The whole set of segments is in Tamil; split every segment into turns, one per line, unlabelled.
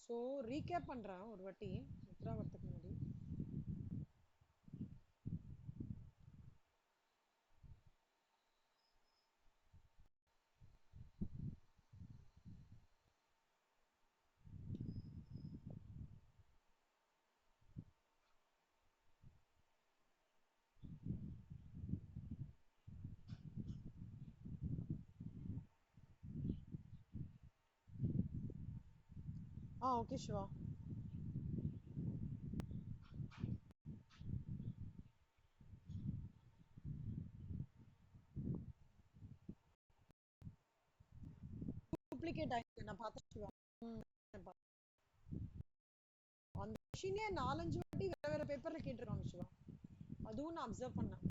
ஸோ ரீகேப் பண்ணுறேன் ஒரு வாட்டி மித்ரா வரத்துக்கு முன்னாடி. ஓகே சிவா. டூப்ளிகேட் ஆயிடுச்சு நான் பார்த்தேன் சிவா. அந்த கொஷினே 4-5 வாட்டி வேற வேற பேப்பர்ல கேட்டிருக்காங்க சிவா. அதுவும் நான் அப்சர்வ் பண்ணேன்.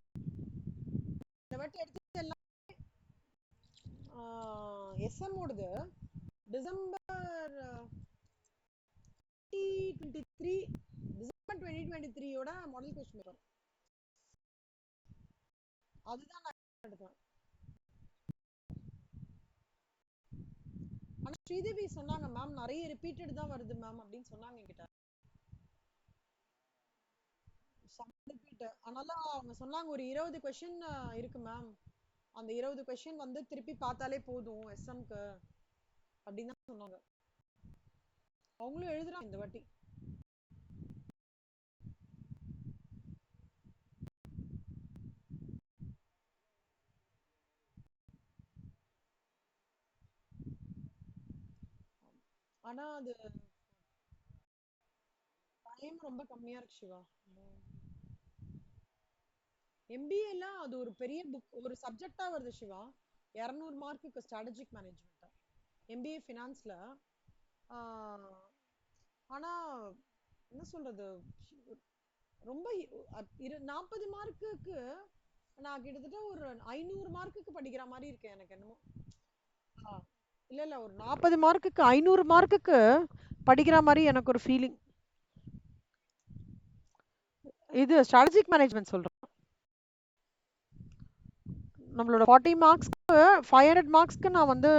இந்த வாட்டி எடுத்தது எல்லாம் எஸ்எம் ஓடுது. டிசம்பர் 2023 டிசம்பர் 2023யோட மாடல் கொஸ்டின் பேப்பர் அதுதான் நான் எடுத்தேன். ஆனா ஸ்ரீதேவி சொன்னாங்க மேம் நிறைய ரிப்பீட்டட் தான் வருது மேம் அப்படின்னு சொன்னாங்க என்கிட்ட. அதனால அவங்க சொன்னாங்க ஒரு 20 கொஸ்டின் இருக்கு மேம், அந்த 20 கொஸ்டின் வந்து திருப்பி பார்த்தாலே போதும் எஸ்எம்க்கு அப்படின்னு தான் சொன்னாங்க. அவங்களும் எழுதுறாங்க இந்த வாட்டி. ஆனா அது டைம் ரொம்ப கம்மியா இருக்கு சிவா. எம்பிஏலாம் அது ஒரு பெரிய புக், ஒரு சப்ஜெக்டா வருது சிவா. 200 மார்க்குக்கு ஸ்ட்ராட்டஜிக் மேனேஜ்மெண்ட் எம்பிஏ ஃபினான்ஸ்ல. ஆனா என்ன சொல்றது, ரொம்ப 40 மார்க்குக்கு நான் கிட்டத்தட்ட ஒரு 500 மார்க்குக்கு படிக்கிற மாதிரி இருக்கேன் எனக்கு என்னமோ. இல்ல இல்ல ஒரு 40 மார்க்குக்கு 500 மார்க்குக்கு படிக்கிற மாதிரி எனக்கு ஒரு ஃபீலிங். இது ஸ்ட்ராட்டஜிக் மேனேஜ்மெண்ட் சொல்றேன். நம்மளோட 40 மார்க்ஸ்க்கு 500 மார்க்ஸ்க்கு நான் வந்து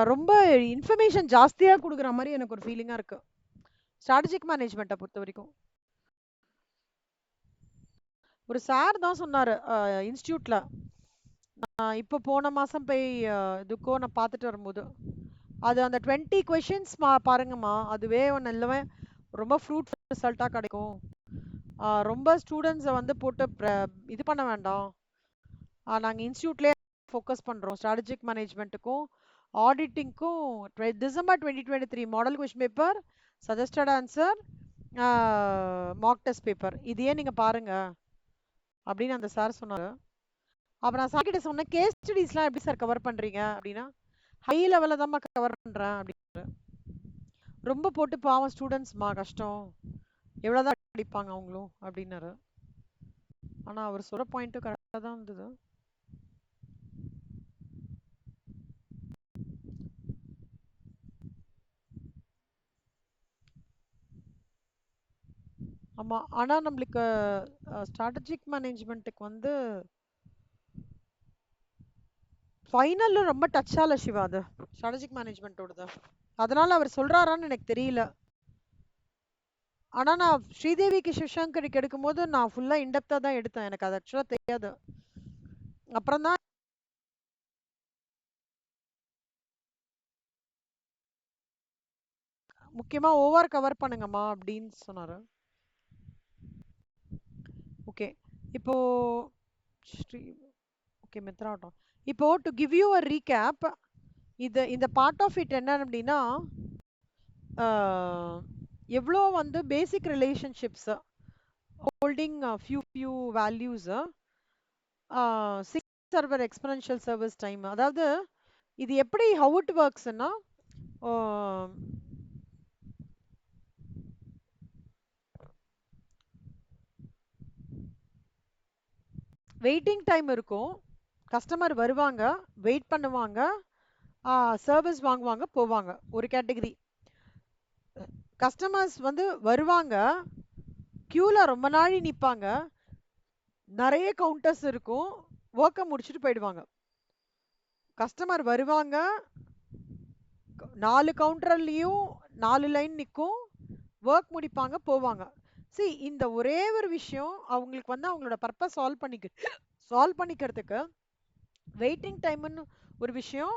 ரொம்ப இன்ஃபர்மேஷன் ஜாஸ்தியா கொடுக்குற மாதிரி எனக்கு ஒரு ஃபீலிங்கா இருக்கு ஸ்ட்ராட்டஜிக் மேனேஜ்மெண்ட்டை பொறுத்த வரைக்கும். ஒரு சார் தான் சொன்னாரு இன்ஸ்டியூட்ல, இப்போ போன மாசம் போய் இதுக்கோ நான் பார்த்துட்டு வரும்போது, அது அந்த 20 கொஷின்ஸ் பாருங்கம்மா, அதுவே நல்லவே ரொம்ப ஃப்ரூட்ஃபுல் ரிசல்ட்டாக கிடைக்கும். ரொம்ப ஸ்டூடெண்ட்ஸை வந்து போட்டு இது பண்ண வேண்டாம். நாங்கள் இன்ஸ்டியூட்லேயே ஃபோக்கஸ் பண்ணுறோம் ஸ்ட்ராட்டஜிக் மேனேஜ்மெண்ட்டுக்கும் ஆடிட்டிங்க்கும். December 2023 model question paper, suggested answer, mark test paper, இதையே நீங்கள் பாருங்க அப்படின்னு அந்த சார் சொன்னார். அப்போ நான் சார் கிட்ட சொன்னேன், கேஸ் ஸ்டடீஸ்லாம் எப்படி சார் கவர் பண்ணுறீங்க அப்படின்னா, ஹை லெவலில் தான் கவர் பண்ணுறேன் அப்படின்னு. ரொம்ப போட்டு பாவம் ஸ்டூடெண்ட்ஸ்மா கஷ்டம், எவ்வளோதான் படிப்பாங்க அவங்களும் அப்படின்னாரு. ஆனால் அவர் சொல்கிற பாயிண்ட்டும் கரெக்டாக தான் இருந்தது. ஆமாம், ஆனால் நம்மளுக்கு ஸ்ட்ராட்டஜிக் மேனேஜ்மெண்ட்டுக்கு வந்து ஃபைனலில் ரொம்ப டச் ஆகல சிவா அது ஸ்ட்ராட்டஜிக் மேனேஜ்மெண்ட்டோடது. அதனால் அவர் சொல்கிறாரான்னு எனக்கு தெரியல. ஆனால் நான் ஸ்ரீதேவிக்கு சிவசங்கருக்கு எடுக்கும்போது நான் ஃபுல்லாக இன்டெப்த்தாக தான் எடுத்தேன், எனக்கு அது ஆக்சுவலாக தெரியாது. அப்புறம் தான் முக்கியமாக ஓவர் கவர் பண்ணுங்கம்மா அப்படின்னு சொன்னார். ஓகே, இப்போ ஸ்ரீ ஓகே மித்ராட்டம். இப்போ to give you a recap, இந்த பார்ட் ஆஃப் இட் என்ன அப்படின்னா, எவ்வளோ வந்து basic relationships holding few values, server exponential service time. அதாவது இது எப்படி ஹவு இட் ஒர்க்ஸ்னா, வெயிட்டிங் டைம் இருக்கும், கஸ்டமர் வருவாங்க, வெயிட் பண்ணுவாங்க, சர்வீஸ் வாங்குவாங்க, போவாங்க. ஒரு கேட்டகரி. கஸ்டமர்ஸ் வந்து வருவாங்க, கியூவில் ரொம்ப நாளி நிற்பாங்க, நிறைய கவுண்டர்ஸ் இருக்கும், ஒர்க்கை முடிச்சுட்டு போயிடுவாங்க. கஸ்டமர் வருவாங்க, 4 கவுண்டர்லேயும் 4 லைன் நிற்கும், ஒர்க் முடிப்பாங்க போவாங்க. see இந்த ஒரே ஒரு விஷயம் அவங்களுக்கு வந்து அவங்களோட பர்பஸ் சால்வ் பண்ணிக்கிறதுக்கு வெயிட்டிங் டைம்னு ஒரு விஷயம்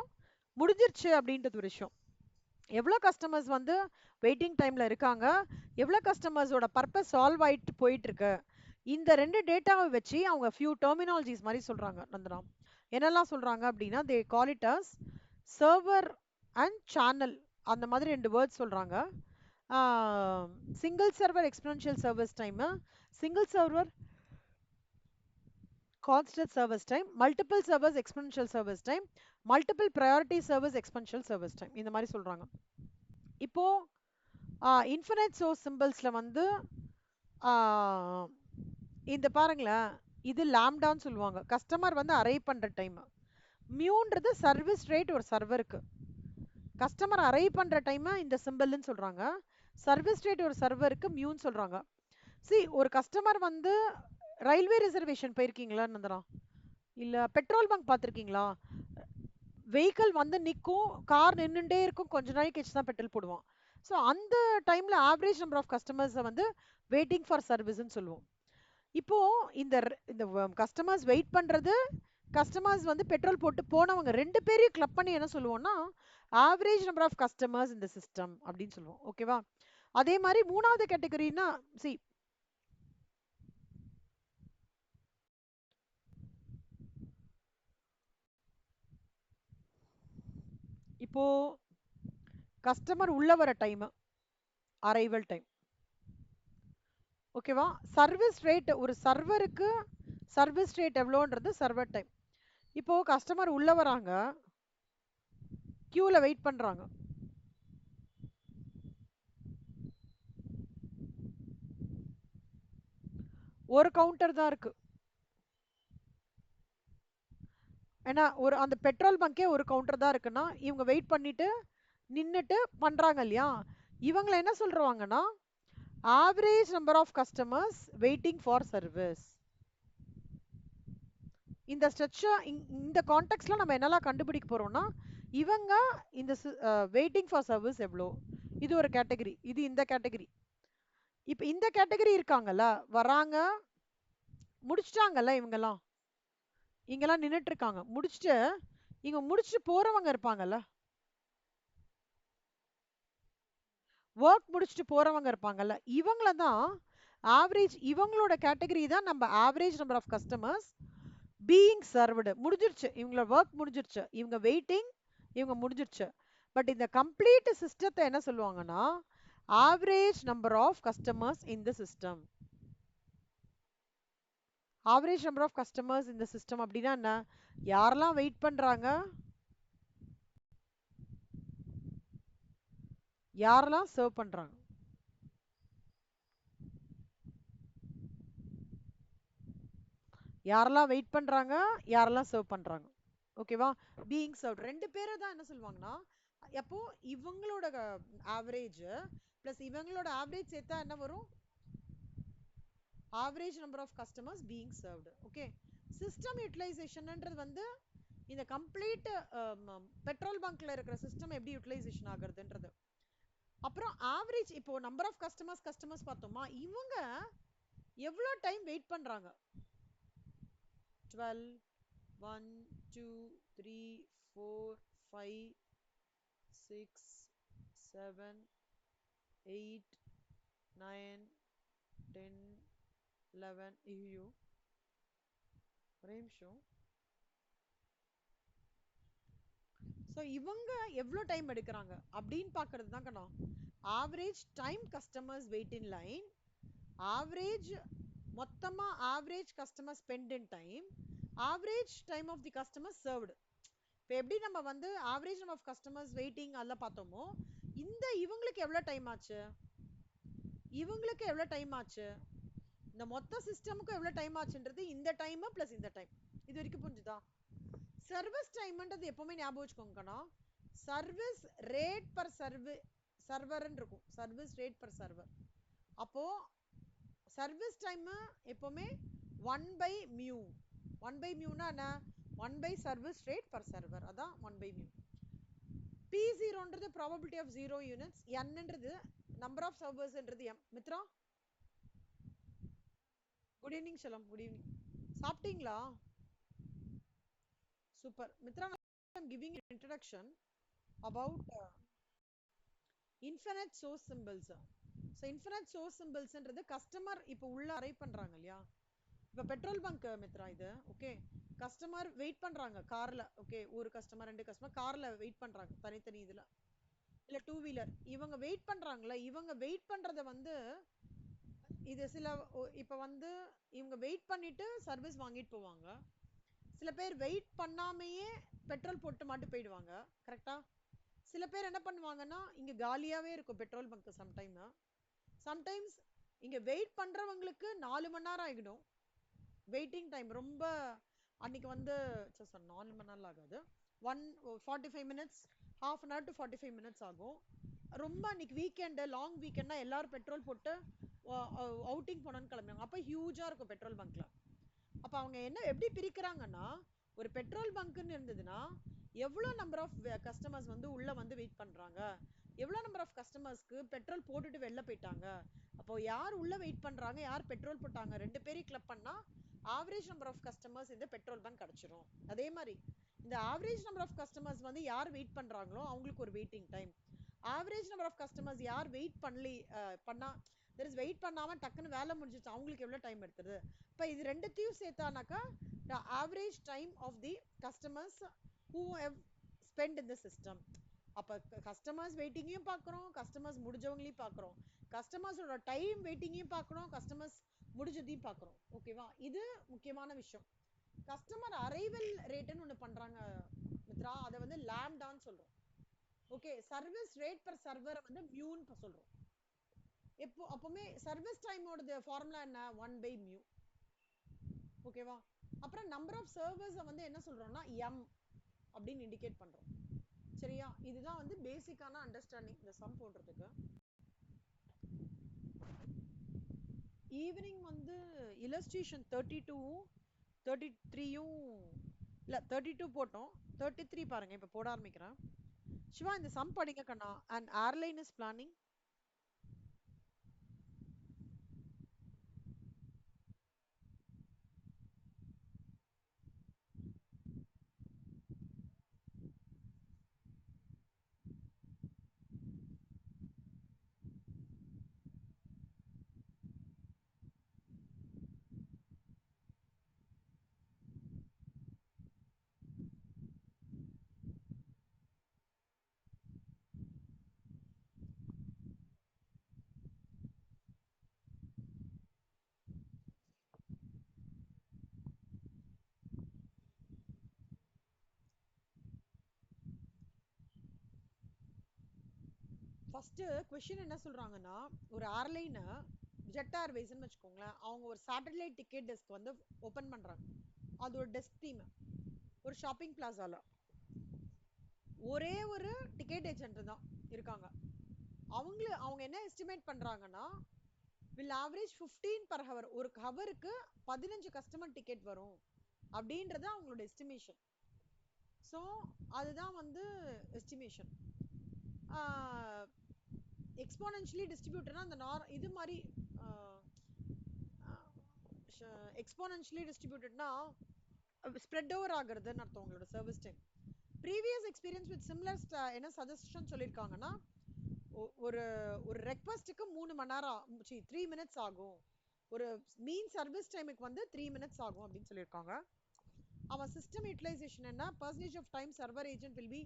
முடிஞ்சிருச்சு அப்படின்றது ஒரு விஷயம். எவ்வளோ கஸ்டமர்ஸ் வந்து வெயிட்டிங் டைம்ல இருக்காங்க, எவ்வளோ கஸ்டமர்ஸோட பர்பஸ் சால்வ் ஆயிட்டு போயிட்டு இருக்கு, இந்த ரெண்டு டேட்டாவை வச்சு அவங்க ஃபியூ டெர்மினாலஜிஸ் மாதிரி சொல்றாங்க நந்தனா. என்னெல்லாம் சொல்றாங்க அப்படின்னா they call it as server and channel, அந்த மாதிரி ரெண்டு வேர்ட்ஸ் சொல்றாங்க. Single server exponential service time, single server constant service time, multiple servers exponential service time, multiple priority service exponential service time, இந்த மாதிரி சொல்றாங்க. இப்போ இன்ஃபினைட் சோர்ஸ் சிம்பிள்ஸ்ல வந்து இந்த பாருங்களேன், இது லாம்டான்னு சொல்லுவாங்க. கஸ்டமர் வந்து அரைவ் பண்ற டைம். மியூன்றது சர்வீஸ் ரேட் ஒரு சர்வருக்கு. கஸ்டமர் அரைவ் பண்ற டைம் இந்த சிம்பிள்னு சொல்றாங்க. சர்வீஸ் ரேட் ஒரு சர்வருக்கு மியூன்னு சொல்றாங்க. சி ஒரு கஸ்டமர் வந்து ரயில்வே ரிசர்வேஷன் போயிருக்கீங்களா நந்தனா? இல்ல பெட்ரோல் பங்க் பார்த்துருக்கீங்களா? வெஹிக்கிள் வந்து நிற்கும், கார் நின்றுட்டே இருக்கும், கொஞ்ச நாளைக்கு கழிச்சு தான் பெட்ரோல் போடுவான். ஸோ அந்த டைம்ல ஆவரேஜ் நம்பர் ஆஃப் கஸ்டமர்ஸை வந்து வெயிட்டிங் ஃபார் சர்வீஸ்ன்னு சொல்லுவோம். இப்போ இந்த இந்த கஸ்டமர்ஸ் வெயிட் பண்றது, கஸ்டமர்ஸ் வந்து பெட்ரோல் போட்டு போனவங்க ரெண்டு பேரையும் கிளப் பண்ணி என்ன சொல்லுவோம்னா ஆவரேஜ் நம்பர் ஆஃப் கஸ்டமர்ஸ் இந்த சிஸ்டம் அப்படின்னு சொல்லுவோம். ஓகேவா? அதே மாதிரி மூணாவது கேட்டகரினா சி இப்போ கஸ்டமர் உள்ள வர டைம் அரைவல் டைம். ஓகேவா? சர்வீஸ் ரேட் ஒரு சர்வருக்கு சர்வீஸ் ரேட் எவ்வளோன்றது சர்வர் டைம். இப்போ கஸ்டமர் உள்ள வராங்க, கியூல வெயிட் பண்றாங்க, ஒரு கவுண்டர் தான் இருக்கு. ஏன்னா ஒரு அந்த பெட்ரோல் பங்கே ஒரு கவுண்டர் தான் இருக்குன்னா இவங்க வெயிட் பண்ணிட்டு நின்னுட்டு பண்றாங்க இல்லையா? இவங்களை என்ன சொல்றாங்கன்னா average number of customers waiting for service. இந்த ஸ்ட்ரெச்சர் இந்த கான்டெக்ட்ல நம்ம என்னெல்லாம் கண்டுபிடிக்க போறோம்னா இவங்க இந்த வெயிட்டிங் ஃபார் சர்வீஸ் எவ்வளோ, இது ஒரு கேட்டகரி, இது இந்த கேட்டகரி. இப்போ இந்த கேட்டகரி இருக்காங்கல்ல, வராங்க முடிச்சிட்டாங்கல்ல, இவங்கெல்லாம் இங்கெல்லாம் நின்றுட்டு இருக்காங்க, முடிச்சுட்டு இங்க முடிச்சுட்டு போறவங்க இருப்பாங்கல்ல, ஒர்க் முடிச்சுட்டு போறவங்க இருப்பாங்கல்ல, இவங்கள தான் ஆவரேஜ், இவங்களோட கேட்டகரி தான் நம்ம average number of customers being served. முடிஞ்சிருச்சு, இவங்களோட ஒர்க் முடிஞ்சிருச்சு, இவங்க வெயிட்டிங், இவங்க முடிஞ்சிருச்சு. பட் இந்த கம்ப்ளீட் சிஸ்டத்தை என்ன சொல்லுவாங்கன்னா average number of customers in the system. Average number of customers இந்த சிஸ்டம் அப்படின்னா என்ன? யாரெல்லாம் வெயிட் பண்றாங்க, யாரெல்லாம் சர்வ் பண்றாங்க. யாரெல்லாம் வெயிட் பண்றாங்க, யாரெல்லாம் சர்வ் பண்றாங்க. ஓகேவா? பீயிங் சர்வ் ரெண்டு பேரை தான் என்ன சொல்லுவாங்கன்னா அப்போ இவங்களோட ஆவரேஜ் பிளஸ் இவங்களோட ஆவரேஜ் சேர்த்தா என்ன வரும்? Average number of customers being served. Okay, system யூட்டிலைசேஷன்ன்றது வந்து இந்த கம்ப்ளீட் பெட்ரோல் பங்க்ல இருக்கிற சிஸ்டம் எப்படி யூட்டிலைசேஷன் ஆகுறதுன்றது. அப்புறம் ஆவரேஜ் இப்போ நம்பர் ஆஃப் கஸ்டமர்ஸ் பார்த்தோமா, இவங்க எவ்வளோ டைம் வெயிட் பண்றாங்க? 12 1 2 3 4 5 6 7 8 9 10 11. ஐயோ ஒரே நிமிஷம். ஸோ இவங்க எவ்வளோ டைம் எடுக்கிறாங்க அப்படின்னு பார்க்கறது தான் கண்ணா average time customers wait in line, average மொத்தமா average customer spend in time, average time of the customer served. இப்போ எப்படி நம்ம வந்து average number of customers waiting அதெல்லாம் பார்த்தோமோ, இந்த இவங்களுக்கு எவ்வளோ டைம் ஆச்சு, இவங்களுக்கு எவ்வளோ டைம் ஆச்சு, இந்த மொத்த சிஸ்டமுக்கு எவ்வளோ டைம் ஆச்சுன்றது இந்த டைம் பிளஸ் இந்த டைம். இது வரைக்கும் புரிஞ்சுதா? சர்வீஸ் டைம்ன்றது எப்பவுமே ஞாபகம் வச்சுக்கோங்கண்ணா, சர்வீஸ் ரேட் பர் சர்வர்ன்னு இருக்கும், சர்வீஸ் ரேட் பர் சர்வர். அப்போ சர்வீஸ் டைம் எப்பவுமே 1/μ. 1/μனா என்ன? 1 by service rate per server, அதான் 1/μ. P0ன்றது probability of 0 units, N-ன்றது number of serversன்றது M. மித்ரா, குட் ஈவினிங் செல்லம், குட் ஈவினிங். சாப்பிட்டீங்களா? Super. Mitra, I'm giving an introduction about infinite source symbols. So infinite source symbolsன்றது கஸ்டமர் இப்போ உள்ள அரைவ் பண்றாங்க இல்லையா? இப்போ பெட்ரோல் பங்க் மித்ரா இது, ஓகே, கஸ்டமர் வெயிட் பண்றாங்க கார்ல, ஓகே, ஒரு கஸ்டமர் 2 கஸ்டமர் கார்ல வெயிட் பண்றாங்க தனித்தனி இதுல, இல்ல டூ வீலர், இவங்க வெயிட் பண்றாங்கல்ல, இவங்க வெயிட் பண்றத வந்து இது சில இப்ப வந்து இவங்க வெயிட் பண்ணிட்டு சர்வீஸ் வாங்கிட்டு போவாங்க. சில பேர் வெயிட் பண்ணாமையே பெட்ரோல் போட்டு மாட்டு போயிடுவாங்க, கரெக்டா? சில பேர் என்ன பண்ணுவாங்கன்னா இங்க காலியாவே இருக்கும் பெட்ரோல் பங்க். சம்டைம்ஸ் இங்க வெயிட் பண்றவங்களுக்கு 4 மணி நேரம் ஆகிடும் வெயிட்டிங் டைம். ரொம்ப அன்னைக்கு வந்து 4 மணி நேரம் ஆகாது, 45 minutes, half an hour to 45 minutes ஆகும். ரொம்ப அன்னைக்கு வீக்கெண்டு, லாங் வீக்கெண்ட்னா எல்லாரும் பெட்ரோல் போட்டு அவுட்டிங் போனோன்னு கிளம்புவாங்க. அப்போ ஹியூஜா இருக்கும் பெட்ரோல் பங்க்ல. அப்ப அவங்க என்ன எப்படி பிரிக்கிறாங்கன்னா, ஒரு பெட்ரோல் பங்க்னு இருந்ததுன்னா எவ்வளோ நம்பர் ஆஃப் கஸ்டமர்ஸ் வந்து உள்ள வந்து வெயிட் பண்றாங்க, எவ்வளோ நம்பர் ஆஃப் கஸ்டமர்ஸ்க்கு பெட்ரோல் போட்டுட்டு வெளில போயிட்டாங்க, அப்போ யார் உள்ள வெயிட் பண்றாங்க, யார் பெட்ரோல் போட்டாங்க, ரெண்டு பேரையும் கிளப் பண்ணா ஆவரேஜ் நம்பர் ஆஃப் கஸ்டமர்ஸ் இந்த பெட்ரோல் பங்க் கிடைச்சிரும். அதே மாதிரி இந்த ஆவரேஜ் நம்பர் ஆஃப் கஸ்டமர்ஸ் வந்து யார் வெயிட் பண்றாங்களோ அவங்களுக்கு ஒரு waiting time. Average number of customers யார் வெயிட் பண்ணா தெர் இஸ் வெயிட் பண்ணாம டக்குன்னு வேலை முடிஞ்சிச்சு, அவங்களுக்கு எவ்வளவு டைம் எடுத்துது. இப்போ இது ரெண்டுத்தையும் சேர்த்தானாக்கா the average time of the customers who have spent in the system. அப்ப கஸ்டமர்ஸ் வெயிட்டிங்கையும் பார்க்குறோம், கஸ்டமர்ஸ் முடிஞ்சவங்களையும் பார்க்குறோம், கஸ்டமர்ஸோட டைம் வெயிட்டிங்கையும் பார்க்குறோம், கஸ்டமர்ஸ் முடிஞ்சதையும் பார்க்குறோம், ஓகேவா? இது முக்கியமான விஷயம். கஸ்டமர் அரைவல் ரேட்னு ஒன்று பண்றாங்க மித்ரா, அதை வந்து லாம்டான்னு சொல்றோம். ஓகே, சர்வீஸ் ரேட் பர் சர்வரை வந்து மியூன்னு சொல்றோம். எப்போ அப்பவுமே சர்வீஸ் டைமோட ஃபார்முலா என்ன? 1/μ, ஓகேவா? அப்புறம் நம்பர் ஆஃப் சர்வர்ஸ் வந்து என்ன சொல்றோம்னா m அப்படின்னு இண்டிகேட் பண்றோம், சரியா? இதுதான் வந்து பேசிக்கான அண்டர்ஸ்டாண்டிங் இந்த சம் போடுறதுக்கு. ஈவினிங் வந்து இல்லஸ்ட்ரேஷன் 32ம் 33யும் இல்ல 32 போட்டோம், 33 பாருங்க, இப்ப போட ஆரம்பிக்கிறேன். சிவா, இந்த சம் படிங்க கண்ணா. And airline is planning. First question என்ன சொல்றாங்கன்னா, ஒரு ஏர்லைன் ஜெட் ஏர்வேஸ்னு வச்சுக்கோங்களேன், அவங்க ஒரு சேட்டலைட் டிக்கெட் டெஸ்க் வந்து ஓபன் பண்றாங்க. அது ஒரு டெஸ்க் டீம் ஒரு ஷாப்பிங் பிளாசால. ஒரே ஒரு டிக்கெட் ஏஜென்ட் தான் இருக்காங்க. அவங்க என்ன எஸ்டிமேட் பண்றாங்கன்னா, will average 15 per hour, ஒரு ஹவருக்கு 15 கஸ்டமர் டிக்கெட் வரும் அப்படின்றது அவங்களோட எஸ்டிமேஷன். ஸோ அதுதான் வந்து எஸ்டிமேஷன். எக்ஸ்போனென்ஷியலி டிஸ்ட்ரிபியூட்டட்னா அந்த இது மாதிரி எக்ஸ்போனென்ஷியலி டிஸ்ட்ரிபியூட்டட்னா ஸ்ப்ரெட் ஓவர் ஆகுறதுன்னு அர்த்தம் உங்களோட service time. Previous experience with similar என்ன சஜஷன் சொல்லியிருக்காங்கன்னா, ஒரு ஒரு ரெக்வஸ்ட்டுக்கு 3 மணி நேரம் 3 மினிட்ஸ் ஆகும், ஒரு மீன் சர்வீஸ் டைமுக்கு வந்து 3 மினிட்ஸ் ஆகும் அப்படின்னு சொல்லியிருக்காங்க. அவன் சிஸ்டம் யூட்டிலைசேஷன் என்ன, percentage of time server agent will be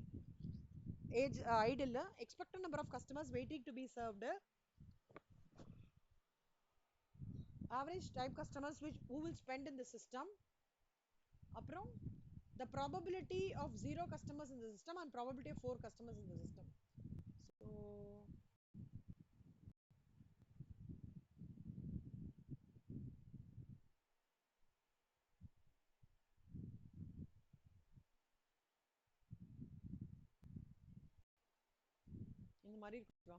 idle, expected number of customers waiting to be served, average time customers who will spend in the system, அப்புறம் the probability of 0 customers in the system and probability of 4 customers in the system. So இந்த மாதிரி இருக்குதா?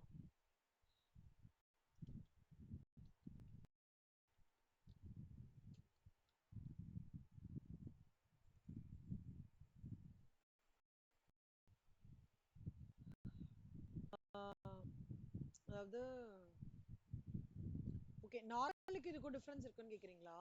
அதாவது ஓகே, நார்மலுக்கு இதுக்கும் டிஃபரன்ஸ் இருக்குன்னு கேக்குறீங்களா?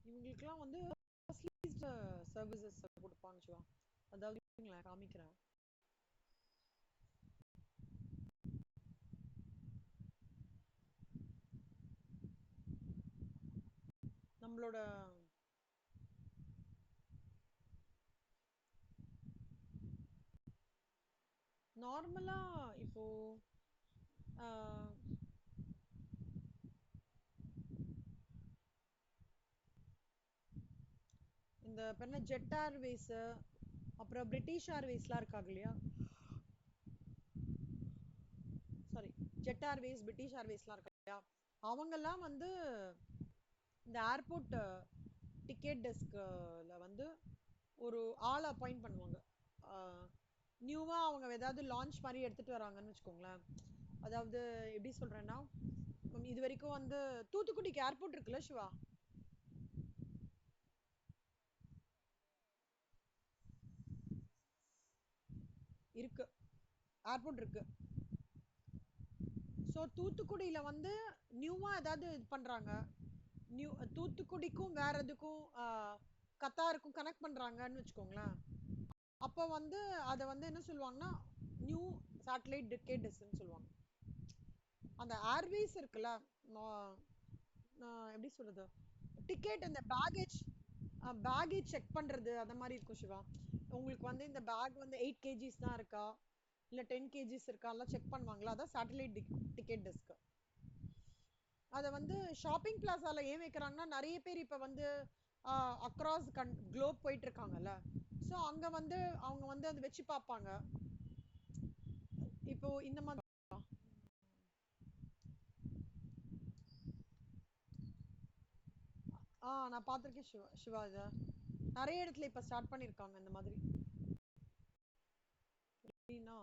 இவங்களுக்குலாம் வந்து சர்வீசஸ் கொடுப்பாங்க சிவா. அதாவது காமிக்கிறேன். நம்மளோட நார்மலா இப்போ ஆஹ், இந்த பெண்ண ஜெட் ஏர்வேஸ், அப்புறம் பிரிட்டிஷ் ஏர்வேஸ்லாம் இருக்காங்க இல்லையா? சாரி, ஜெட் ஏர்வேஸ், பிரிட்டிஷ் ஏர்வேஸ்லாம் இருக்காங்க இல்லையா? அவங்கெல்லாம் வந்து இந்த ஏர்போர்ட் டிக்கெட் டெஸ்க்ல வந்து ஒரு ஆள் அப்பாயிண்ட் பண்ணுவாங்க. நியூவா அவங்க ஏதாவது லான்ச் மாதிரி எடுத்துட்டு வராங்கன்னு வச்சுக்கோங்களேன். அதாவது எப்படி சொல்றேன்னா, இது வரைக்கும் வந்து தூத்துக்குடிக்கு ஏர்போர்ட் இருக்குல்ல சிவா? இருக்கு, ஏர்போர்ட் இருக்கு. ஸோ தூத்துக்குடியில வந்து நியூவா ஏதாவது இது பண்றாங்க, நியூ தூத்துக்குடிக்கும் வேற எதுக்கும் கத்தாருக்கும் கனெக்ட் பண்றாங்கன்னு வச்சுக்கோங்களேன். அப்போ வந்து அதை வந்து என்ன சொல்லுவாங்கன்னா, நியூ சேட்டலைட் டிக்கெட்ஸ்ன்னு சொல்லுவாங்க. அந்த ஏர்வேஸ் இருக்குல்ல, நான் நான் எப்படி சொல்றது, டிக்கெட் அந்த பேகேஜ் செக் பண்றது அந்த மாதிரி இருக்கும் சிவா. உங்களுக்கு வந்து இந்த பேக் வந்து 8 kgs தான் இருக்கா, இல்ல 10 kgs இருக்கா எல்லாம் செக் பண்ணுவாங்களா, அதான் சேட்டலைட் டிக்கெட் டெஸ்க். அதை வந்து ஷாப்பிங் பிளாசால ஏன் வைக்கிறாங்கன்னா, நிறைய பேர் இப்ப வந்து அக்ராஸ் குளோப் போயிட்டு இருக்காங்கல்ல. ஸோ அங்க வந்து அவங்க வந்து அதை வச்சு பார்ப்பாங்க. இப்போ இந்த மாதிரி நான் பார்த்திருக்கேன் சிவா. சிவா இதை நிறைய இடத்துல இப்ப ஸ்டார்ட் பண்ணிருக்காங்க இந்த மாதிரி. எப்படின்னா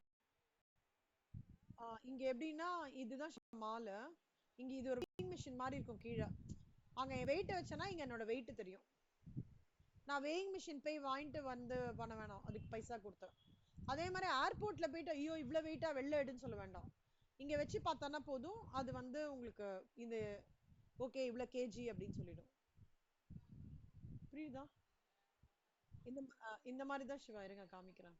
இங்க எப்படின்னா, இதுதான் மாலு. இங்க இது ஒரு வெயிங் மிஷின் மாதிரி இருக்கும் கீழே. அங்க என் வெயிட் வச்சேன்னா இங்க என்னோட வெயிட் தெரியும். நான் வெயிங் மிஷின் போய் வாங்கிட்டு வந்து பண்ண வேணாம், அதுக்கு பைசா கொடுத்தேன். அதே மாதிரி ஏர்போர்ட்ல போயிட்டு ஐயோ இவ்வளவு வெயிட்டா வெளில எடுன்னு சொல்ல வேண்டாம். இங்க வச்சு பார்த்தானா போதும், அது வந்து உங்களுக்கு இது ஓகே இவ்வளவு கேஜி அப்படின்னு சொல்லிடும். புரியுதா? இந்த இந்த மாதிரி தான் சிவா, இருங்க காமிக்கிறேன்.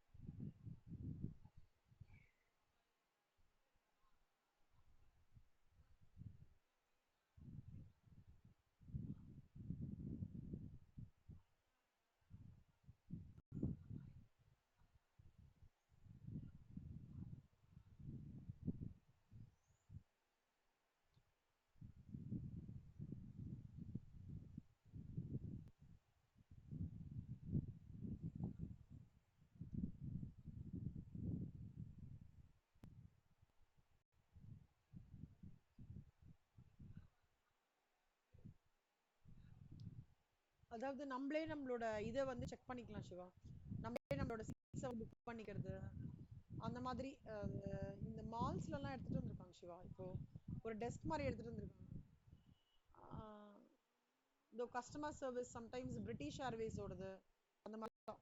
அதாவது நம்மளே நம்மளோட இதை வந்து செக் பண்ணிக்கலாம் சிவா. நம்மளே நம்மளோட சீட்ஸை புக் பண்ணிக்கிறது அந்த மாதிரி. இந்த மால்ஸ்ல எல்லாம் எடுத்துட்டு வந்திருக்காங்க சிவா. இப்போ ஒரு டெஸ்க் மாதிரி எடுத்துட்டு வந்திருக்காங்க. இந்த கஸ்டமர் சர்வீஸ் சம்டைம்ஸ் பிரிட்டிஷ் ஏர்வேஸோடது அந்த மாதிரி தான்.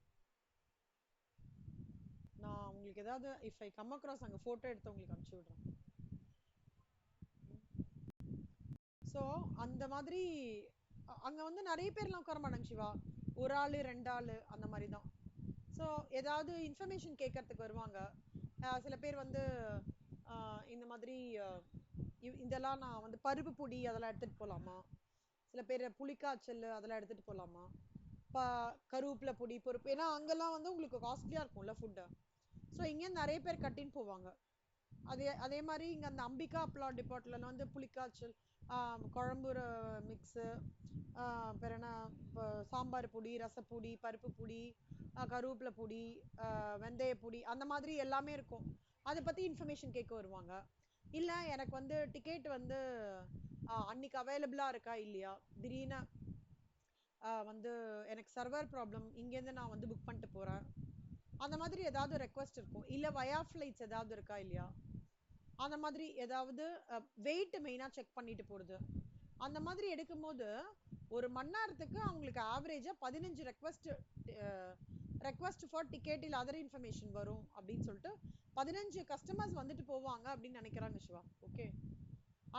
நான் உங்களுக்கு ஏதாவது இஃப் ஐ கம் அக்ராஸ் அங்க போட்டோ எடுத்து உங்களுக்கு அனுப்பிச்சு விடுறேன். ஸோ அந்த மாதிரி அங்க வந்து நிறைய பேர்லாம் உட்கார மாட்டாங்க சிவா. ஒரு ஆளு ரெண்டு ஆளு அந்த மாதிரி தான். ஸோ ஏதாவது இன்ஃபர்மேஷன் கேட்கறதுக்கு வருவாங்க. சில பேர் வந்து இந்த மாதிரி இதெல்லாம் நான் வந்து பருப்பு பொடி அதெல்லாம் எடுத்துட்டு போலாமா, சில பேர் புளிக்காய்ச்சல் அதெல்லாம் எடுத்துட்டு போலாமா, கருவேப்பிலை பொடி பொறுப்பு, ஏன்னா அங்கெல்லாம் வந்து உங்களுக்கு காஸ்ட்லியா இருக்கும்ல ஃபுட்டு. ஸோ இங்கே நிறைய பேர் கட்டின்னு போவாங்க. அதே அதே மாதிரி இங்கே அந்த அம்பிகா அப்பளா டிபார்ட்மெண்ட்ல வந்து புளிக்காய்ச்சல், குழம்பு மிக்ஸு, வேற என்ன, சாம்பார் பொடி, ரசப்பொடி, பருப்பு பொடி, கருவேப்பிலை பொடி, வெந்தய பொடி அந்த மாதிரி எல்லாமே இருக்கும். அதை பத்தி இன்ஃபர்மேஷன் கேட்க வருவாங்க. இல்ல எனக்கு வந்து டிக்கெட் வந்து அன்னைக்கு அவைலபிளா இருக்கா இல்லையா, திடீர்னு வந்து எனக்கு சர்வர் ப்ராப்ளம், இங்கேருந்து நான் வந்து புக் பண்ணிட்டு போறேன், அந்த மாதிரி ஏதாவது ரெக்வஸ்ட் இருக்கும். இல்ல வயா ஃபிளைட்ஸ் ஏதாவது இருக்கா இல்லையா, அந்த மாதிரி ஏதாவது வெயிட் மெயினா செக் பண்ணிட்டு போறது. அந்த மாதிரி எடுக்கும்போது ஒரு மணி நேரத்துக்கு அவங்களுக்கு ஆவரேஜா 15 ரெக்வஸ்ட் ஃபார் டிக்கெட் இல்ல அதர் இன்ஃபர்மேஷன் வரும் அப்படின்னு சொல்லிட்டு 15 கஸ்டமர்ஸ் வந்துட்டு போவாங்க அப்படின்னு நினைக்கிறாங்க சிவா. ஓகே,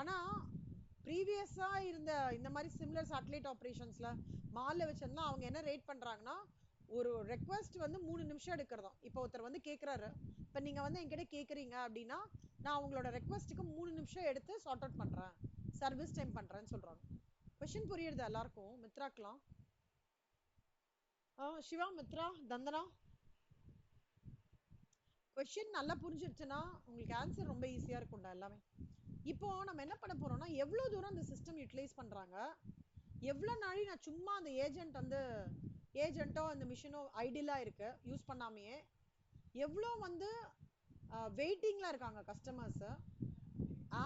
ஆனா ப்ரீவியஸா இருந்த இந்த மாதிரி சிமிலர் சேட்டலைட் ஆப்ரேஷன்ஸ்ல மால்ல வச்சிருந்தா அவங்க என்ன ரேட் பண்றாங்கன்னா, ஒரு ரெக்வஸ்ட் வந்து 3 நிமிஷம் எடுக்கிறதா. இப்போ ஒருத்தர் வந்து கேட்கறாரு, இப்போ நீங்க வந்து என்கிட்ட கேட்குறீங்க அப்படின்னா நான் உங்களோட ரெக்வஸ்ட்டுக்கு 3 நிமிஷம் எடுத்து சார்ட் அவுட் பண்றேன், சர்வீஸ் டைம் பண்றேன்னு சொல்றாங்க. கொஸ்டின் புரியுது எல்லாருக்கும்? மித்ராக்கலாம் சிவா, மித்ரா, தந்தனா, கொஸ்டின் நல்லா புரிஞ்சிருச்சுன்னா உங்களுக்கு ஆன்சர் ரொம்ப ஈஸியா இருக்கும்டா எல்லாமே. இப்போ நம்ம என்ன பண்ண போறோம்னா, எவ்வளவு தூரம் அந்த சிஸ்டம் யூட்டிலைஸ் பண்றாங்க, எவ்வளவு நாளை நான் சும்மா அந்த ஏஜென்ட்டோ அந்த மிஷினோ ஐடியலா இருக்கு யூஸ் பண்ணாமையே, எவ்வளோ வந்து வெயிட்டிங்ல இருக்காங்க customers,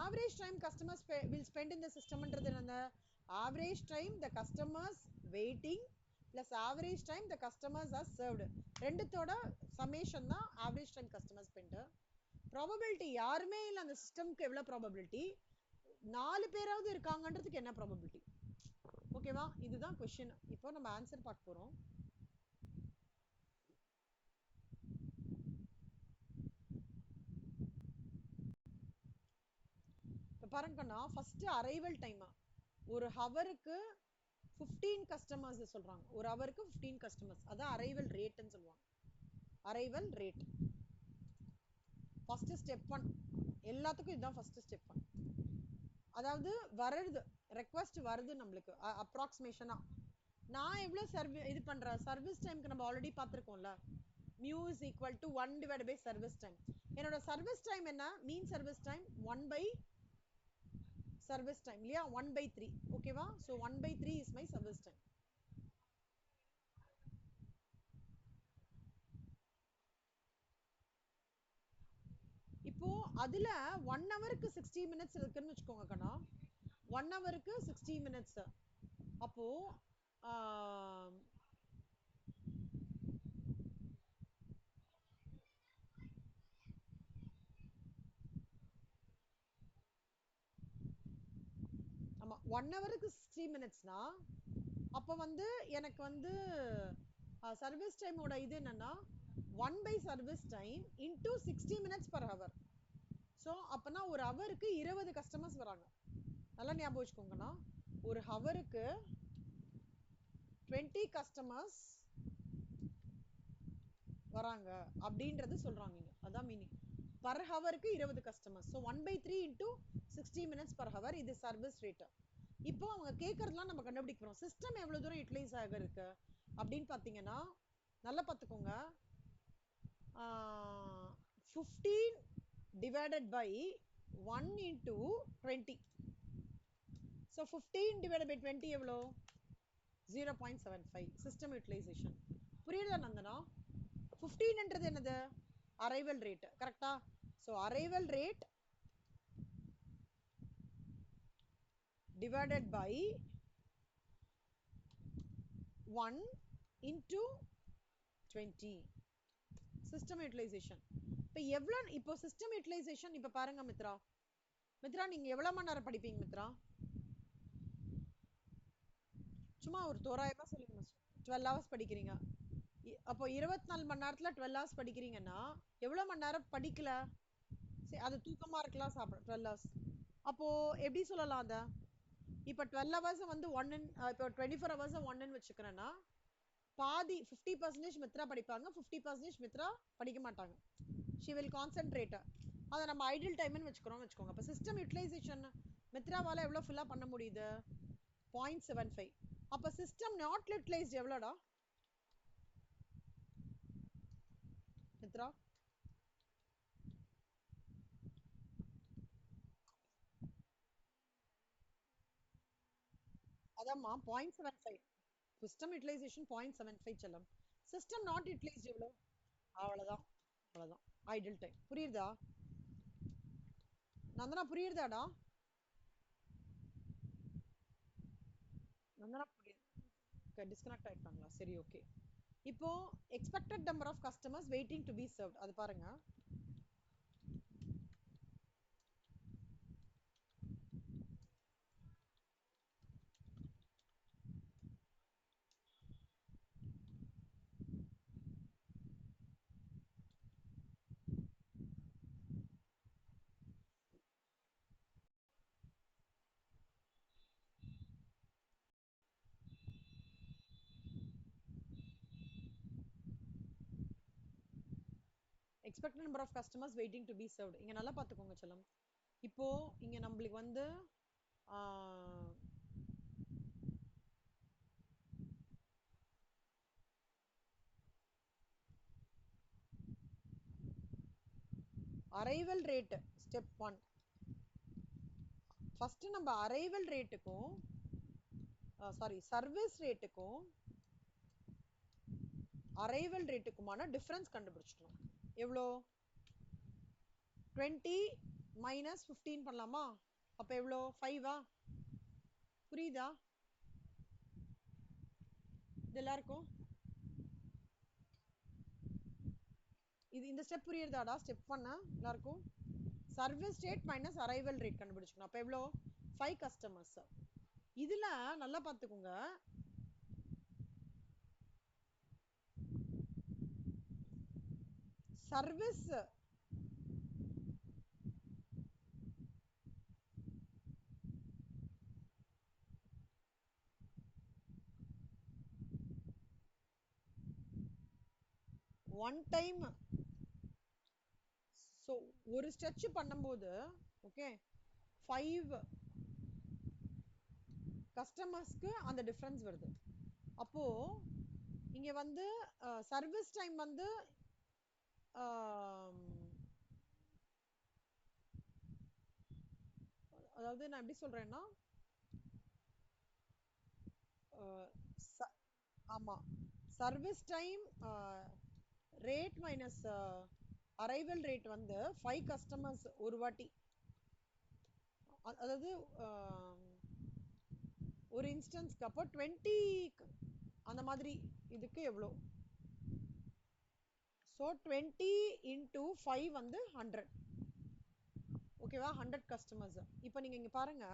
average time customers will spend in the சிஸ்டம்ன்றது என்ன, average time the customers waiting plus average time the customers are served, ரெண்டுத்தோட சமேஷன் தான் average time customer spend. Probability யாருமே இல்லை அந்த சிஸ்டம்க்கு எவ்வளோ ப்ராபபிலிட்டி, 4 பேராவது இருக்காங்கன்றதுக்கு என்ன ப்ராபபிலிட்டி. ஓகேவா, இதுதான் கொஸ்டின். இப்போ நம்ம ஆன்சர் பார்க்க போறோம். இப்போ பாருங்கண்ணா, ஃபர்ஸ்ட் அரைவல் டைம் ஒரு ஹவருக்கு 15 கஸ்டமர்ஸ் சொல்றாங்க, ஒரு ஹவருக்கு 15 கஸ்டமர்ஸ், அதான் அரைவல் ரேட்னு சொல்லுவாங்க. அரைவல் ரேட் ஃபர்ஸ்ட் ஸ்டெப் 1, எல்லாத்துக்கும் இதுதான் ஃபர்ஸ்ட் ஸ்டெப் 1. அதாவது வருது ரெக்வஸ்ட் வருது நம்மளுக்கு அப்ராக்சிமேஷனா, நான் எவ்வளவு இது பண்றேன் சர்வீஸ் டைம்க்கு நம்ம already பார்த்திருக்கோம்ல, mu is equal to 1 divided by service time. என்னோட சர்வீஸ் டைம் என்ன, மீன் service time 1 by service time இல்லையா, 1 by 3. ஓகேவா, so 1 by 3 is my service time. இப்போ அதுல 1 ஹவருக்கு 60 மினிட்ஸ் இருக்குன்னு வச்சுக்கோங்க கண்ணா, 1 ஹவருக்கு 60 மினிட்ஸ். அப்போ ஆமா 1 ஹவருக்கு 60 மினிட்ஸ்னா அப்போ வந்து எனக்கு வந்து சர்வீஸ் டைமோட இது என்னன்னா 1 by service time into 60 minutes per hour. So அப்போனா ஒரு ஹவருக்கு 20 கஸ்டமர்ஸ் வராங்க. நல்லா ஞாபகம் வச்சுக்கோங்கண்ணா, ஒரு ஹவருக்கு 20 கஸ்டமர்ஸ் வராங்க அப்படின்றது சொல்றாங்க இங்க, அதான் மீனிங். பர் ஹவருக்கு 20 customers, so 1 by 3 into 60 minutes per hour, இது சர்வீஸ் ரேட். இப்போ அவங்க கேட்கறதுலாம் நம்ம கண்டுபிடிக்கிறோம், சிஸ்டம் எவ்வளவு தூரம் யூட்டிலைஸ் ஆக இருக்கு அப்படின்னு பார்த்தீங்கன்னா, நல்லா பார்த்துக்கோங்க, 15 divided by 1 into 20. So 15 divided by 20 எவ்வளோ, 0.75 சிஸ்டம் யூட்டிலைசேஷன். புரியுதா நந்தனா? 15ன்றது என்னது, அரைவல் ரேட், கரெக்டா? So arrival rate divided by 1 into 20 system utilisation. இப்போ எவ்வளோ, இப்போ சிஸ்டம் யூட்டிலைசேஷன் இப்போ பாருங்க மித்ரா, மித்ரா நீங்க எவ்வளவு மணி நேரம் படிப்பீங்க மித்ரா, சும்மா ஒரு தோராயமா சொல்லுங்க. 12 ஹவர்ஸ் படிக்கிறீங்க, அப்போ 24 மணி நேரத்துல 12 ஹவர்ஸ் படிக்கிறீங்கன்னா எவ்வளவு மணி நேரம் படிக்கல, சரி அது தூக்கமா இருக்கலாம், சாப்பிட 12 ஹவர்ஸ். அப்போ எப்படி சொல்லலாம் அத, இப்போ 12 ஹவர்ஸ் வந்து 1 இப்போ 24 ஹவர்ஸ் 1 வச்சுக்கிறேன்னா பாதி 50% மித்ரா படிப்பாங்க, 50% மித்ரா படிக்க மாட்டாங்க. She will concentrate. அதை நம்ம ஐடியல் டைம்னு வச்சுக்கோங்க. அப்போ சிஸ்டம் யூட்டிலைசேஷன் மித்ராவால எவ்வளவு ஃபுல்லா பண்ண முடியுது, 0.75. அப்போ சிஸ்டம் நாட் யூட்டிலைஸ்ட் எவ்வளோடா மித்ரா, அதாம்மா 0.75. சிஸ்டம் யூட்டிலைசேஷன் 0.75 செல்லம், சிஸ்டம் நாட் யூட்டிலைஸ்ட் எவ்வளோ, அவ்வளோதான், அவ்வளோதான் ஐடியல் டைம். புரியுதா நந்தனா, புரியுதாடா நந்தனா? புரியுது, டிஸ்கனெக்ட் ஆயிட்டாங்களா? சரி, ஓகே. இப்போ expected number of customers waiting to be served அது பாருங்க. Expected number of customers waiting to be served. இங்க நல்லா பார்த்துக்கோங்க செல்லம். இப்போ இங்க நம்மளுக்கு வந்து அரைவல் ரேட் ஸ்டெப் 1. ஃபர்ஸ்ட் நம்ம அரைவல் ரேட்டுக்கும் சர்வீஸ் ரேட்டுக்கும் அரைவல் ரேட்டுக்குமான டிஃபரன்ஸ் கண்டுபிடிச்சிட்டோம். எவ்வளோ? 20 மைனஸ் 15 பண்ணலாமா? அப்ப எவ்வளோ? 5ஆ? புரியுதா இது எல்லாருக்கும்? இது இந்த ஸ்டெப் புரியுதாடா? ஸ்டெப் 1 எல்லாருக்கும் service rate minus arrival rate கண்டுபிடிச்சிக்கணும். அப்ப எவ்வளோ? 5 கஸ்டமர்ஸ். இதுல நல்லா பார்த்துக்கோங்க, சர்வீஸ் ஒன் டைம். ஸோ ஒரு ஸ்ட்ரெச் பண்ணும்போது ஓகே 5 கஸ்டமர்ஸ்க்கு அந்த டிஃபரன்ஸ் வருது. அப்போ இங்க வந்து சர்வீஸ் டைம் வந்து அதாவது நான் எப்படி சொல்றேன்னா ஆமா service time rate minus arrival rate வந்து 5 கஸ்டமர்ஸ் ஒரு வாட்டி, அதாவது ஒரு இன்ஸ்டன்ஸ்க்கு அப்போ 20 அந்த மாதிரி இதுக்கு எவ்வளோ? ஸோ 20 இன்டூ 5 வந்து 100. ஓகேவா? 100 கஸ்டமர்ஸ். இப்போ நீங்க இங்க பாருங்க,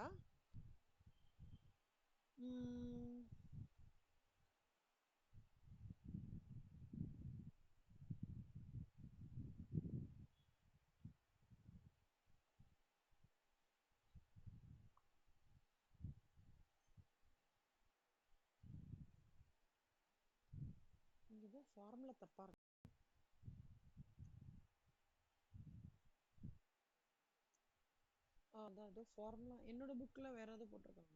இங்க ஃபார்முலா தப்பா இருக்கு. அதான் ஏதோ ஃபார்முலா என்னோட புக்ல வேற ஏதோ போட்டிருக்காங்க.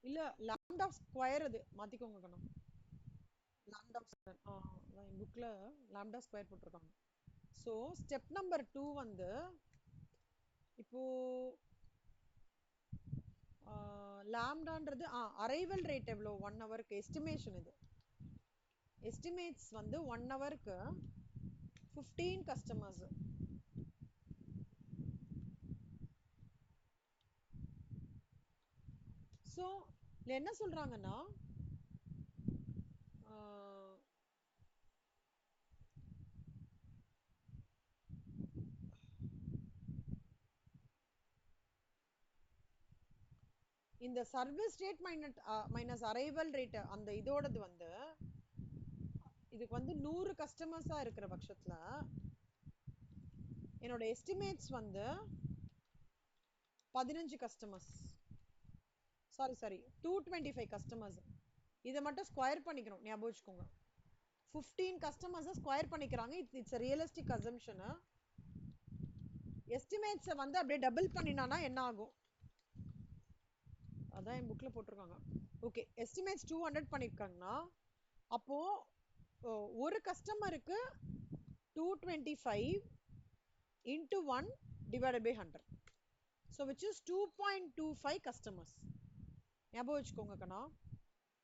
இல்ல லாம்டா ஸ்கொயர் அது மாத்திக்கோங்க கண்ணா. லாம்டா ஸ்கொயர் என் புக்ல லாம்டா ஸ்கொயர் போட்டிருக்காங்க. ஸோ ஸ்டெப் நம்பர் 2 வந்து இப்போ லாம்டான்றது அரைவல் ரேட் எவ்வளோ? 1 ஹவருக்கு எஸ்டிமேஷன். இது எஸ்டிமேட்ஸ் வந்து 1 ஹவருக்கு 15 கஸ்டமர்ஸ். ஸோ என்ன சொல்றாங்கன்னா இந்த service rate minus arrival rate அந்த இதோடது வந்து இதுக்கு வந்து 100 கஸ்டமர்ஸா இருக்கிற பட்சத்துல என்னோட எஸ்டிமேட்ஸ் வந்து 15 கஸ்டமர்ஸ், சாரி 225 கஸ்டமர்ஸ். இதை மட்டும் ஸ்கொயர் பண்ணிக்கணும், ஞாபகம் வச்சுக்கோங்க. 15 கஸ்டமர்ஸ் ஸ்கொயர் பண்ணிக்கிறாங்க. It's realistic assumption. எஸ்டிமேட்ஸ் வந்து அப்படியே டபுள் பண்ணினானா என்ன ஆகும்? அதான் என் புக்ல போட்டிருக்காங்க. ஓகே, எஸ்டிமேட்ஸ் 200 பண்ணிருக்காங்கன்னா அப்போ ஒரு கஸ்டமருக்கு 225 into 1 divided by 100. So which is 2.25 customers. ஞாபகம் வச்சுக்கோங்க கண்ணா.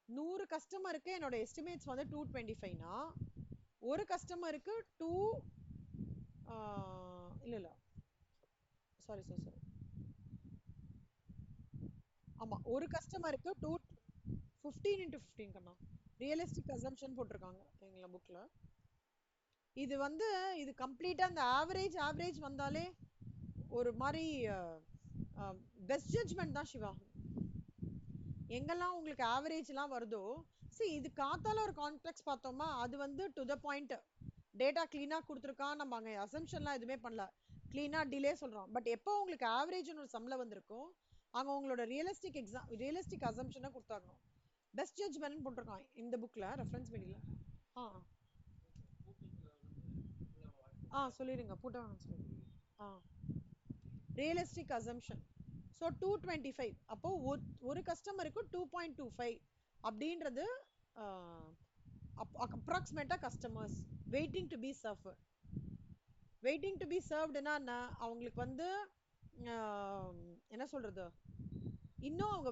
100 கஸ்டமருக்கு என்னோட எஸ்டிமேட்ஸ் வந்து 225னா ஒரு கஸ்டமருக்கு 2 இல்ல சாரி ஆமா ஒரு கஸ்டமருக்கு 15 into 15 கண்ணா ரியலிஸ்டிக் அசம்ஷன் போட்டிருக்காங்க எங்கள புக்ல. இது வந்து இது கம்ப்ளீட்டா இந்த ஆவரேஜ் வந்தாலே ஒரு மாதிரி பெஸ்ட் ஜட்ஜ்மெண்ட் தான் சிவா. எங்கெல்லாம் உங்களுக்கு ஆவரேஜ்லாம் வருதோ இது காத்தால ஒரு கான்டெக்ட் பார்த்தோமா, அது வந்து டு த பாயிண்ட் டேட்டா கிளீனா கொடுத்துருக்கான், நம்ம அங்கே அசம்ஷன்லாம் எதுவுமே பண்ணல, கிளீனா டிலே சொல்றோம். பட் எப்போ உங்களுக்கு ஆவரேஜ்னு ஒரு சம்ல வந்திருக்கும், அங்கே உங்களோட ரியலிஸ்டிக் அசம்ஷனை கொடுத்தாங்க. பெஸ்ட் ஜட்ஜ்மெண்ட் போட்டிருக்கான் இந்த புக்ல ரெஃபரன்ஸ் மீடியில. ஆ சொல்லிடுங்க பூட்டா சொல்லுங்க. Realistic assumption. ஸோ 225 அப்போ ஒரு கஸ்டமருக்கு 2.25 அப்படின்றது அப்ராக்சிமேட்டா customers waiting to be serve. Waiting to be சர்வ்டுனா அவங்களுக்கு வந்து என்ன சொல்றது, இன்னும் அவங்க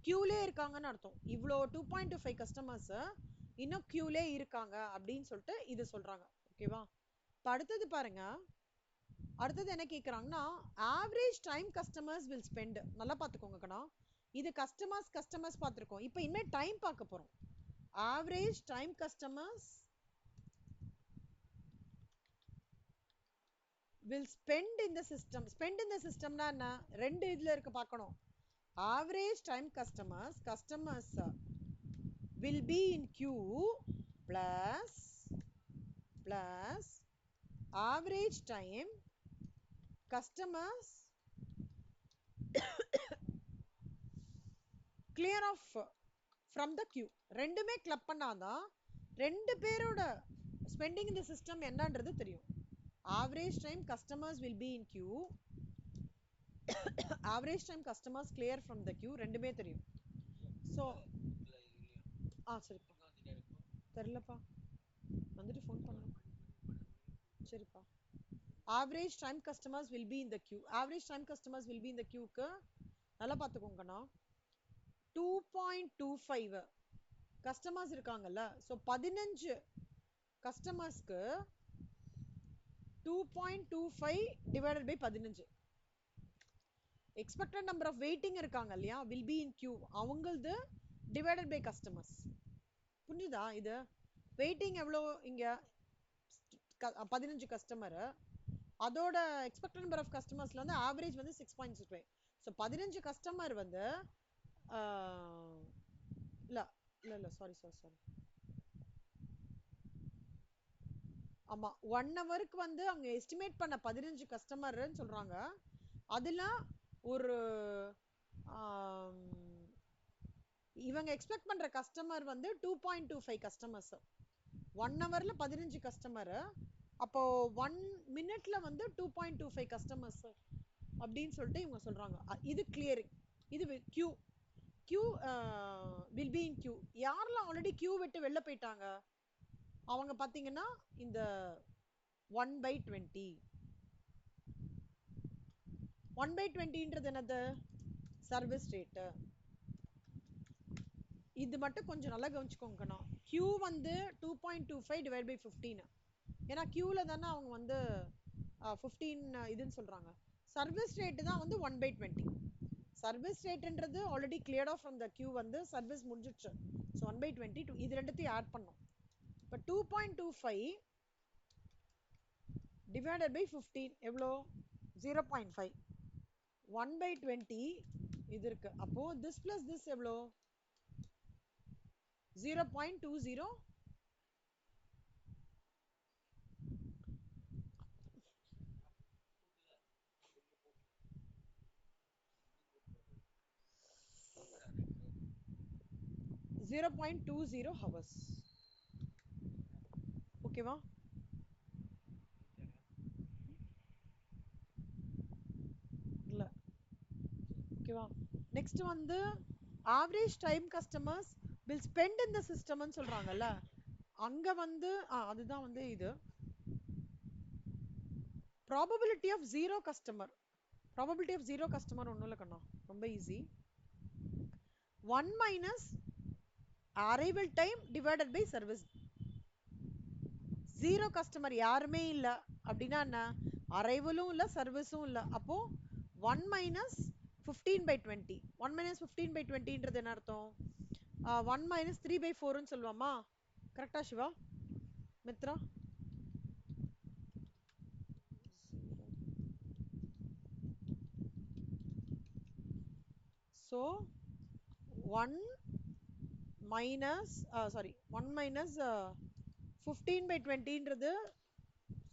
கியூலே இருக்காங்கன்னு அர்த்தம். இவ்வளோ 2.25 கஸ்டமர்ஸ் இன்னும் கியூலே இருக்காங்க அப்படின்னு சொல்லிட்டு இது சொல்றாங்க. ஓகேவா? இப்போ அடுத்தது பாருங்க. அடுத்தது என்ன கேக்குறாங்கன்னா, average time customers will spend. நல்லா பார்த்துக்கோங்க கண்ணா, இது கஸ்டமர்ஸ் பார்த்துருக்கோம். இப்போ இனிமே டைம் பார்க்க போறோம். Average time customers will spend in the system. Spend in the சிஸ்டம்னா என்ன, ரெண்டு இதுல இருக்கு பார்க்கணும். Average time customers will be in queue plus average time customers clear off from the queue. ரெண்டுமே கிளப் பண்ணாதான் ரெண்டு பேரோட ஸ்பெண்டிங் இந்த சிஸ்டம் என்னன்றது தெரியும். Average time customers will be in queue, average time customers clear from the queue, ரெண்டுமே தெரியும். ஸோ சரிப்பா, தெரிலப்பா, வந்துட்டு ஃபோன் பண்ணு. சரிப்பா. Average time customers will be in the queue, average time customers will be in the கியூக்கு நல்லா பார்த்துக்கோங்கண்ணா. 2.25 கஸ்டமர்ஸ் இருக்காங்கல்ல, ஸோ 15 கஸ்டமர்ஸ்க்கு 2.25 divided by 15. Expected number of waiting இருக்காங்க இல்லையா, வில் பி இன் கியூ, அவங்களது டிவைடட் பை கஸ்டமர்ஸ். புரிஞ்சுதா? இது வெயிட்டிங் எவ்வளோ இங்க 15 கஸ்டமர், அதோட எக்ஸ்பெக்டட் நம்பர் ஆஃப் கஸ்டமர்ஸ்ல வந்து ஆவரேஜ் வந்து 6.65. ஸோ 15 கஸ்டமர் வந்து இல்ல சாரி ஆமா 1 ஹவருக்கு வந்து அவங்க எஸ்டிமேட் பண்ண 15 கஸ்டமர்னு சொல்றாங்க. அதுல ஒரு இவங்க எக்ஸ்பெக்ட் பண்ற கஸ்டமர் வந்து 2.25 கஸ்டமர்ஸ். 1 ஹவர்ல 15 கஸ்டமர், அப்போ 1 மினிட்ல வந்து 2.25 கஸ்டமர்ஸ் அப்படின்னு சொல்லிட்டு இவங்க சொல்றாங்க. இது கிளியரிங். இது queue will be in queue. யாரெல்லாம் ஆல்ரெடி கியூ விட்டு வெளில போயிட்டாங்க அவங்க பாத்தீங்கன்னா இந்த 1/20. 1/20ன்றது என்னது, சர்வீஸ் ரேட்டு. இது மட்டும் கொஞ்சம் நல்லா கவனிச்சுக்கோங்கண்ணா. கியூ வந்து 2.25 டிவைட் பை 15, ஏன்னா கியூல தானே அவங்க வந்து 15 இதுன்னு சொல்றாங்க. சர்வீஸ் ரேட்டு தான் வந்து 1/20. சர்வீஸ் ரேட்ன்றது already cleared off from the queue, வந்து சர்வீஸ் முடிஞ்சிடுச்சு. ஸோ 1/20 இது ரெண்டுத்தையும் ஆட் பண்ணோம். இப்போ 2.25 divided by 15 எவ்வளோ, 0.5. 1/20 இது இருக்கு. அப்போ this plus this எவ்வளோ, 0.20. ஹவர்ஸ். ஓகேவா? இல்ல ஓகேவா? நெக்ஸ்ட் வந்து average time customers will spend in the சிஸ்டம்னு சொல்றாங்கல்ல, அங்க வந்து அதுதான் வந்து இது probability of zero customer. Probability of zero customer ஒன்றும் இல்லை கண்ணா, ரொம்ப easy. 1 minus arrival time divided by service. Zero customer யாருமே இல்லை அப்படின்னா என்ன, அரைவலும் இல்லை சர்வீஸும் இல்லை. அப்போ 1 மைனஸ் 15/20. 1 minus 15/20ன்றது என்ன அர்த்தம்? 1 minus 3/4ன்னு சொல்லுவாமா? கரெக்டா Siva? Mitra? So 1 minus 1 minus 15/20ன்றது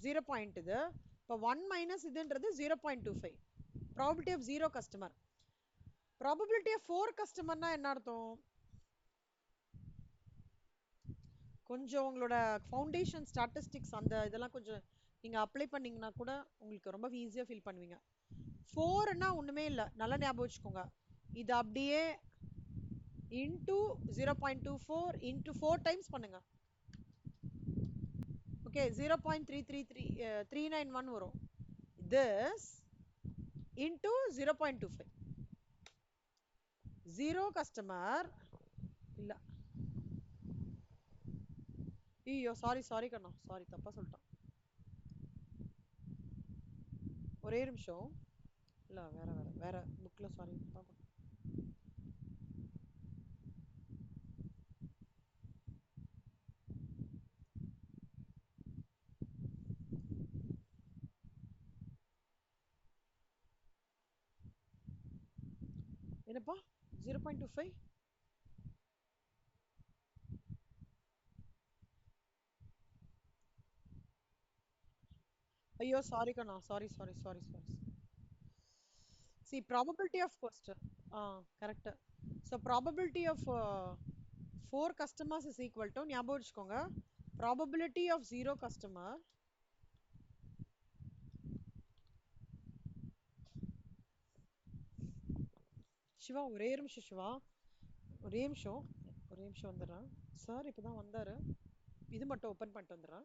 0 பாயிண்ட் இது. இப்போ 1 minus இதுன்றது 0.25. Probability of 0 customer. Probability of 4 கஸ்டமர்னா என்ன அர்த்தம்? கொஞ்சம் உங்களோட ஃபவுண்டேஷன் ஸ்டாட்டிஸ்டிக்ஸ் அந்த இதெல்லாம் கொஞ்சம் நீங்கள் அப்ளை பண்ணீங்கன்னா கூட உங்களுக்கு ரொம்ப ஈஸியாக ஃபீல் பண்ணுவீங்க. 4ன்னா ஒன்றுமே இல்லை, நல்லா ஞாபகம் வச்சுக்கோங்க. இது அப்படியே இன்டூ 0.24 இன்டூ 4 டைம்ஸ் பண்ணுங்க. ஓகே, 0.391 வரும். this into 0.25. 0 கஸ்டமர் இல்ல, ஐயோ சாரி கண்ணா, சாரி தப்பா சொல்லிட்டேன். ஒரே நிமிஷம். இல்ல வேற புக்ல, சாரி பாப்பா. என்னப்பா 0.25? ஐயோ சாரி கண்ணா, sorry. See, probability of first. Correct. So probability of 4 customers is equal to, ஞாபகம் வச்சுக்கோங்க, probability of 0 customer சிவா ஒரே நிமிஷம் சிவா, ஒரே நிமிஷம் வந்துடுறேன். சார் இப்பதான் வந்தாரு, இது மட்டும் ஓப்பன் பண்ணிட்டு வந்துடுறேன்.